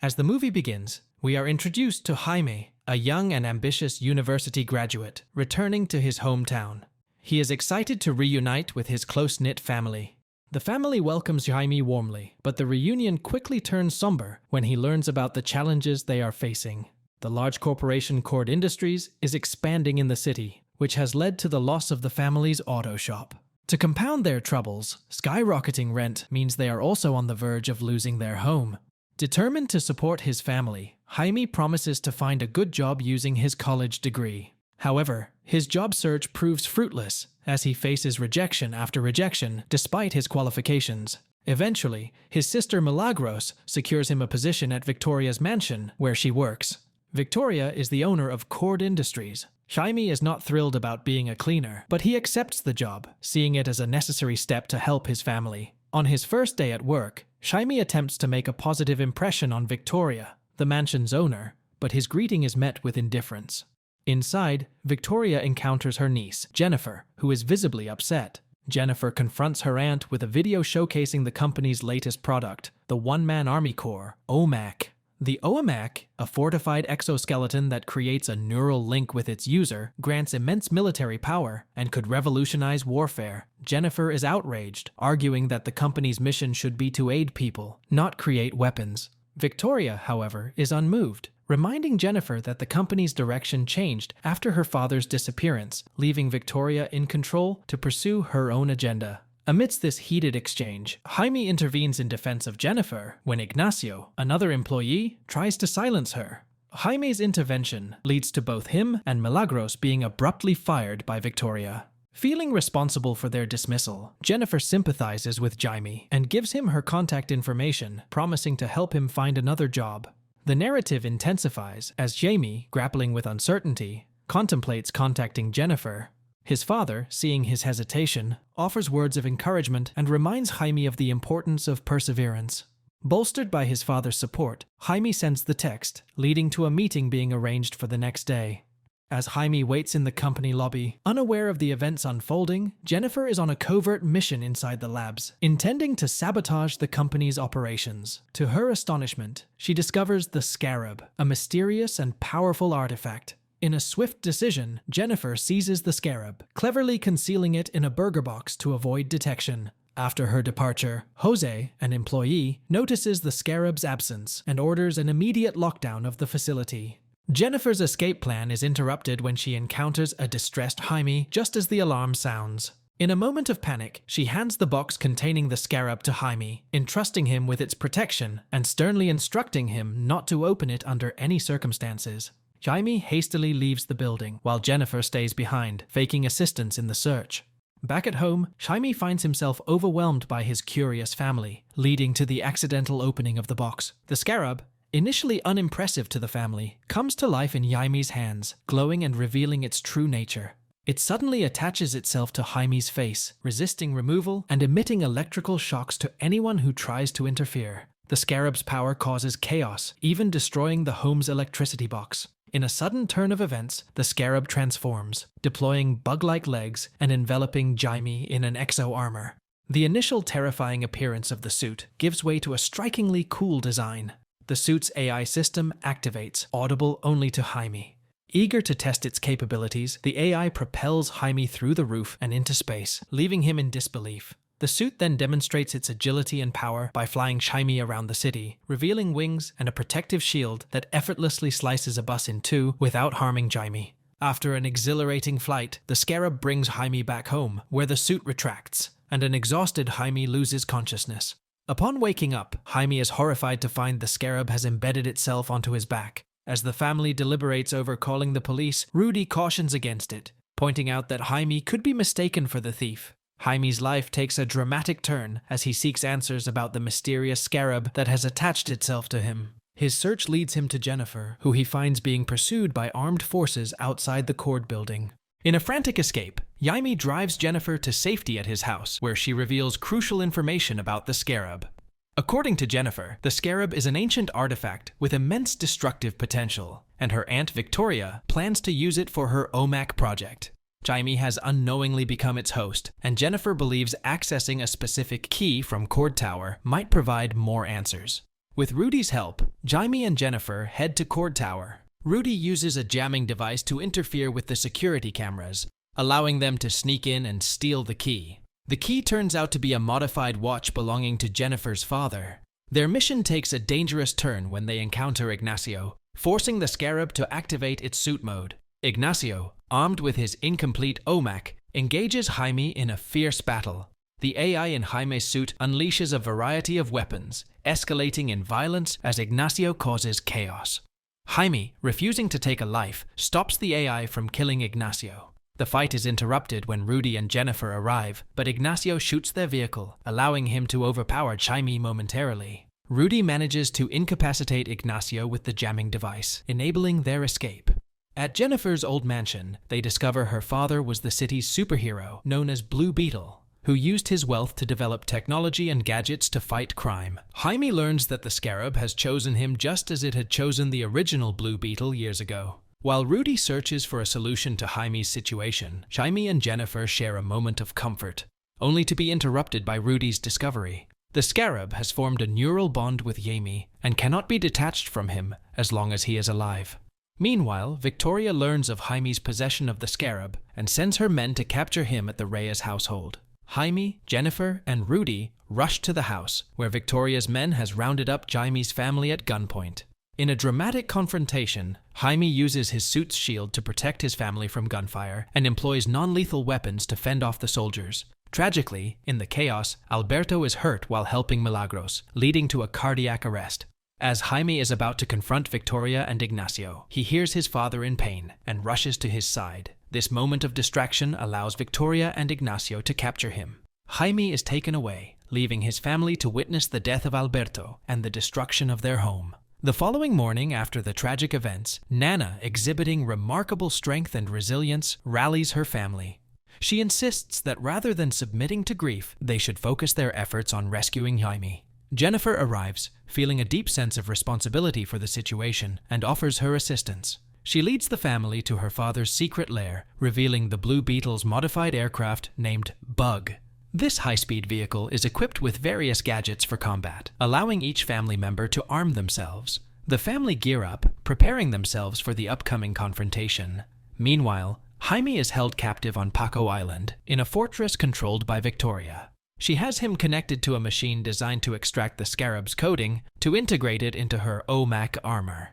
As the movie begins, we are introduced to Jaime, a young and ambitious university graduate, returning to his hometown. He is excited to reunite with his close-knit family. The family welcomes Jaime warmly, but the reunion quickly turns somber when he learns about the challenges they are facing. The large corporation Cord Industries is expanding in the city, which has led to the loss of the family's auto shop. To compound their troubles, skyrocketing rent means they are also on the verge of losing their home. Determined to support his family, Jaime promises to find a good job using his college degree. However, his job search proves fruitless as he faces rejection after rejection despite his qualifications. Eventually, his sister Milagros secures him a position at Victoria's mansion where she works. Victoria is the owner of Cord Industries. Jaime is not thrilled about being a cleaner, but he accepts the job, seeing it as a necessary step to help his family. On his first day at work, Jaime attempts to make a positive impression on Victoria, the mansion's owner, but his greeting is met with indifference. Inside, Victoria encounters her niece, Jennifer, who is visibly upset. Jennifer confronts her aunt with a video showcasing the company's latest product, the One-Man Army Corps, OMAC. The OMAC, a fortified exoskeleton that creates a neural link with its user, grants immense military power and could revolutionize warfare. Jennifer is outraged, arguing that the company's mission should be to aid people, not create weapons. Victoria, however, is unmoved, reminding Jennifer that the company's direction changed after her father's disappearance, leaving Victoria in control to pursue her own agenda. Amidst this heated exchange, Jaime intervenes in defense of Jennifer when Ignacio, another employee, tries to silence her. Jaime's intervention leads to both him and Milagros being abruptly fired by Victoria. Feeling responsible for their dismissal, Jennifer sympathizes with Jaime and gives him her contact information, promising to help him find another job. The narrative intensifies as Jaime, grappling with uncertainty, contemplates contacting Jennifer. His father, seeing his hesitation, offers words of encouragement and reminds Jaime of the importance of perseverance. Bolstered by his father's support, Jaime sends the text, leading to a meeting being arranged for the next day. As Jaime waits in the company lobby, unaware of the events unfolding, Jennifer is on a covert mission inside the labs, intending to sabotage the company's operations. To her astonishment, she discovers the scarab, a mysterious and powerful artifact. In a swift decision, Jennifer seizes the scarab, cleverly concealing it in a burger box to avoid detection. After her departure, Jose, an employee, notices the scarab's absence and orders an immediate lockdown of the facility. Jennifer's escape plan is interrupted when she encounters a distressed Jaime just as the alarm sounds. In a moment of panic, she hands the box containing the scarab to Jaime, entrusting him with its protection and sternly instructing him not to open it under any circumstances. Jaime hastily leaves the building, while Jennifer stays behind, faking assistance in the search. Back at home, Jaime finds himself overwhelmed by his curious family, leading to the accidental opening of the box. The scarab, initially unimpressive to the family, comes to life in Jaime's hands, glowing and revealing its true nature. It suddenly attaches itself to Jaime's face, resisting removal and emitting electrical shocks to anyone who tries to interfere. The scarab's power causes chaos, even destroying the home's electricity box. In a sudden turn of events, the scarab transforms, deploying bug-like legs and enveloping Jaime in an exo-armor. The initial terrifying appearance of the suit gives way to a strikingly cool design. The suit's AI system activates, audible only to Jaime. Eager to test its capabilities, the AI propels Jaime through the roof and into space, leaving him in disbelief. The suit then demonstrates its agility and power by flying Jaime around the city, revealing wings and a protective shield that effortlessly slices a bus in two without harming Jaime. After an exhilarating flight, the scarab brings Jaime back home, where the suit retracts, and an exhausted Jaime loses consciousness. Upon waking up, Jaime is horrified to find the scarab has embedded itself onto his back. As the family deliberates over calling the police, Rudy cautions against it, pointing out that Jaime could be mistaken for the thief. Jaime's life takes a dramatic turn as he seeks answers about the mysterious scarab that has attached itself to him. His search leads him to Jennifer, who he finds being pursued by armed forces outside the Cord building. In a frantic escape, Jaime drives Jennifer to safety at his house, where she reveals crucial information about the scarab. According to Jennifer, the scarab is an ancient artifact with immense destructive potential, and her aunt Victoria plans to use it for her OMAC project. Jaime has unknowingly become its host, and Jennifer believes accessing a specific key from Cord Tower might provide more answers. With Rudy's help, Jaime and Jennifer head to Cord Tower. Rudy uses a jamming device to interfere with the security cameras, allowing them to sneak in and steal the key. The key turns out to be a modified watch belonging to Jennifer's father. Their mission takes a dangerous turn when they encounter Ignacio, forcing the scarab to activate its suit mode. Ignacio, armed with his incomplete OMAC, engages Jaime in a fierce battle. The AI in Jaime's suit unleashes a variety of weapons, escalating in violence as Ignacio causes chaos. Jaime, refusing to take a life, stops the AI from killing Ignacio. The fight is interrupted when Rudy and Jennifer arrive, but Ignacio shoots their vehicle, allowing him to overpower Jaime momentarily. Rudy manages to incapacitate Ignacio with the jamming device, enabling their escape. At Jennifer's old mansion, they discover her father was the city's superhero, known as Blue Beetle, who used his wealth to develop technology and gadgets to fight crime. Jaime learns that the scarab has chosen him just as it had chosen the original Blue Beetle years ago. While Rudy searches for a solution to Jaime's situation, Jaime and Jennifer share a moment of comfort, only to be interrupted by Rudy's discovery. The scarab has formed a neural bond with Jaime and cannot be detached from him as long as he is alive. Meanwhile, Victoria learns of Jaime's possession of the scarab and sends her men to capture him at the Reyes household. Jaime, Jennifer, and Rudy rush to the house, where Victoria's men has rounded up Jaime's family at gunpoint. In a dramatic confrontation, Jaime uses his suit's shield to protect his family from gunfire and employs non-lethal weapons to fend off the soldiers. Tragically, in the chaos, Alberto is hurt while helping Milagros, leading to a cardiac arrest. As Jaime is about to confront Victoria and Ignacio, he hears his father in pain and rushes to his side. This moment of distraction allows Victoria and Ignacio to capture him. Jaime is taken away, leaving his family to witness the death of Alberto and the destruction of their home. The following morning after the tragic events, Nana, exhibiting remarkable strength and resilience, rallies her family. She insists that rather than submitting to grief, they should focus their efforts on rescuing Jaime. Jennifer arrives, feeling a deep sense of responsibility for the situation, and offers her assistance. She leads the family to her father's secret lair, revealing the Blue Beetle's modified aircraft named Bug. This high-speed vehicle is equipped with various gadgets for combat, allowing each family member to arm themselves. The family gear up, preparing themselves for the upcoming confrontation. Meanwhile, Jaime is held captive on Paco Island, in a fortress controlled by Victoria. She has him connected to a machine designed to extract the scarab's coding to integrate it into her OMAC armor.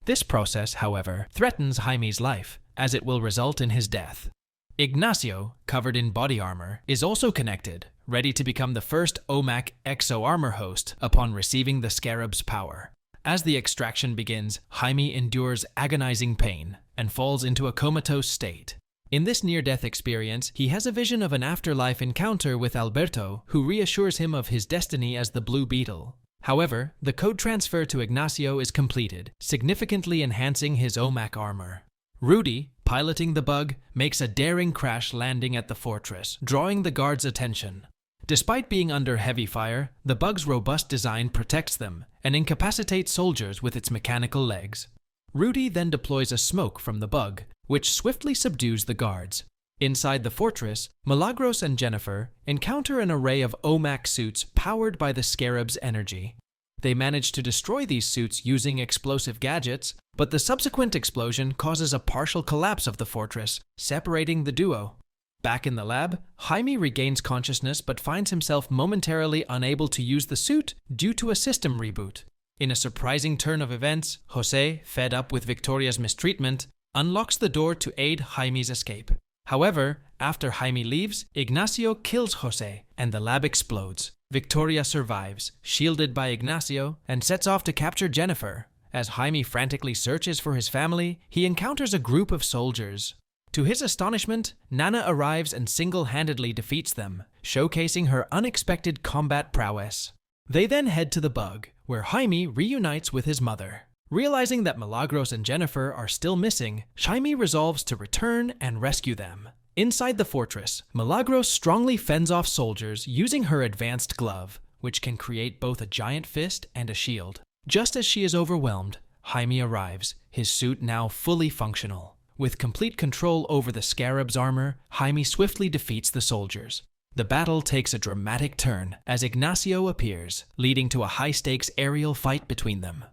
This process, however, threatens Jaime's life, as it will result in his death. Ignacio, covered in body armor, is also connected, ready to become the first OMAC exo-armor host upon receiving the scarab's power. As the extraction begins, Jaime endures agonizing pain and falls into a comatose state. In this near-death experience, he has a vision of an afterlife encounter with Alberto, who reassures him of his destiny as the Blue Beetle. However, the code transfer to Ignacio is completed, significantly enhancing his OMAC armor. Rudy, piloting the Bug, makes a daring crash landing at the fortress, drawing the guards' attention. Despite being under heavy fire, the Bug's robust design protects them and incapacitates soldiers with its mechanical legs. Rudy then deploys a smoke from the Bug, which swiftly subdues the guards. Inside the fortress, Milagros and Jennifer encounter an array of OMAC suits powered by the scarab's energy. They manage to destroy these suits using explosive gadgets, but the subsequent explosion causes a partial collapse of the fortress, separating the duo. Back in the lab, Jaime regains consciousness but finds himself momentarily unable to use the suit due to a system reboot. In a surprising turn of events, Jose, fed up with Victoria's mistreatment, unlocks the door to aid Jaime's escape. However, after Jaime leaves, Ignacio kills Jose, and the lab explodes. Victoria survives, shielded by Ignacio, and sets off to capture Jennifer. As Jaime frantically searches for his family, he encounters a group of soldiers. To his astonishment, Nana arrives and single-handedly defeats them, showcasing her unexpected combat prowess. They then head to the Bug, where Jaime reunites with his mother. Realizing that Milagros and Jennifer are still missing, Jaime resolves to return and rescue them. Inside the fortress, Milagros strongly fends off soldiers using her advanced glove, which can create both a giant fist and a shield. Just as she is overwhelmed, Jaime arrives, his suit now fully functional. With complete control over the scarab's armor, Jaime swiftly defeats the soldiers. The battle takes a dramatic turn as Ignacio appears, leading to a high-stakes aerial fight between them.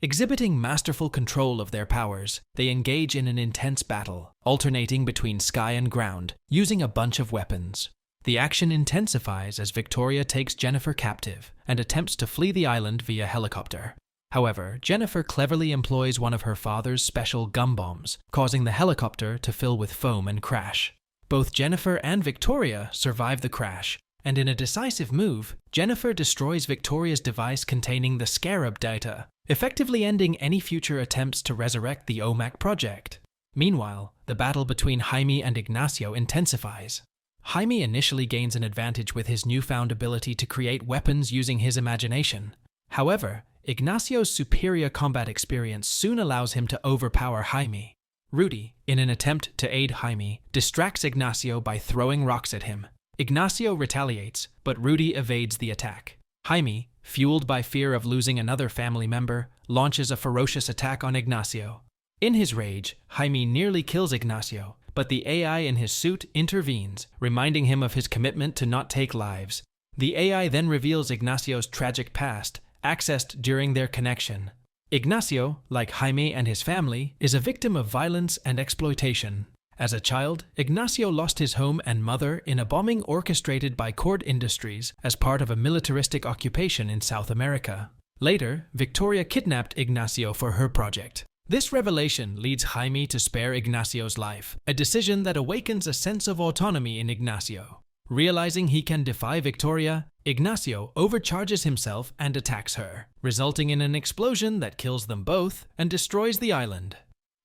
Exhibiting masterful control of their powers, they engage in an intense battle, alternating between sky and ground, using a bunch of weapons. The action intensifies as Victoria takes Jennifer captive and attempts to flee the island via helicopter. However, Jennifer cleverly employs one of her father's special gum bombs, causing the helicopter to fill with foam and crash. Both Jennifer and Victoria survive the crash, and in a decisive move, Jennifer destroys Victoria's device containing the scarab data, effectively ending any future attempts to resurrect the OMAC project. Meanwhile, the battle between Jaime and Ignacio intensifies. Jaime initially gains an advantage with his newfound ability to create weapons using his imagination. However, Ignacio's superior combat experience soon allows him to overpower Jaime. Rudy, in an attempt to aid Jaime, distracts Ignacio by throwing rocks at him. Ignacio retaliates, but Rudy evades the attack. Jaime, fueled by fear of losing another family member, launches a ferocious attack on Ignacio. In his rage, Jaime nearly kills Ignacio, but the AI in his suit intervenes, reminding him of his commitment to not take lives. The AI then reveals Ignacio's tragic past, accessed during their connection. Ignacio, like Jaime and his family, is a victim of violence and exploitation. As a child, Ignacio lost his home and mother in a bombing orchestrated by Cord Industries as part of a militaristic occupation in South America. Later, Victoria kidnapped Ignacio for her project. This revelation leads Jaime to spare Ignacio's life, a decision that awakens a sense of autonomy in Ignacio. Realizing he can defy Victoria, Ignacio overcharges himself and attacks her, resulting in an explosion that kills them both and destroys the island.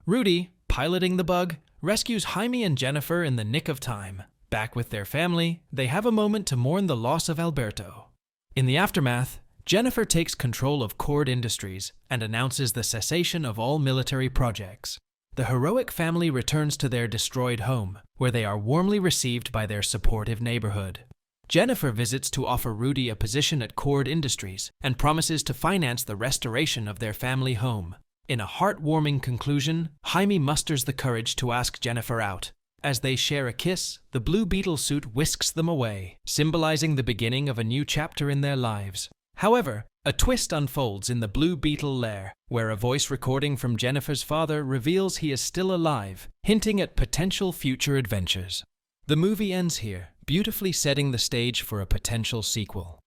Rudy, piloting the bug, rescues Jaime and Jennifer in the nick of time. Back with their family, they have a moment to mourn the loss of Alberto. In the aftermath, Jennifer takes control of Cord Industries and announces the cessation of all military projects. The heroic family returns to their destroyed home, where they are warmly received by their supportive neighborhood. Jennifer visits to offer Rudy a position at Cord Industries and promises to finance the restoration of their family home. In a heartwarming conclusion, Jaime musters the courage to ask Jennifer out. As they share a kiss, the blue Beetle suit whisks them away, symbolizing the beginning of a new chapter in their lives. However, a twist unfolds in the Blue Beetle lair, where a voice recording from Jennifer's father reveals he is still alive, hinting at potential future adventures. The movie ends here, beautifully setting the stage for a potential sequel.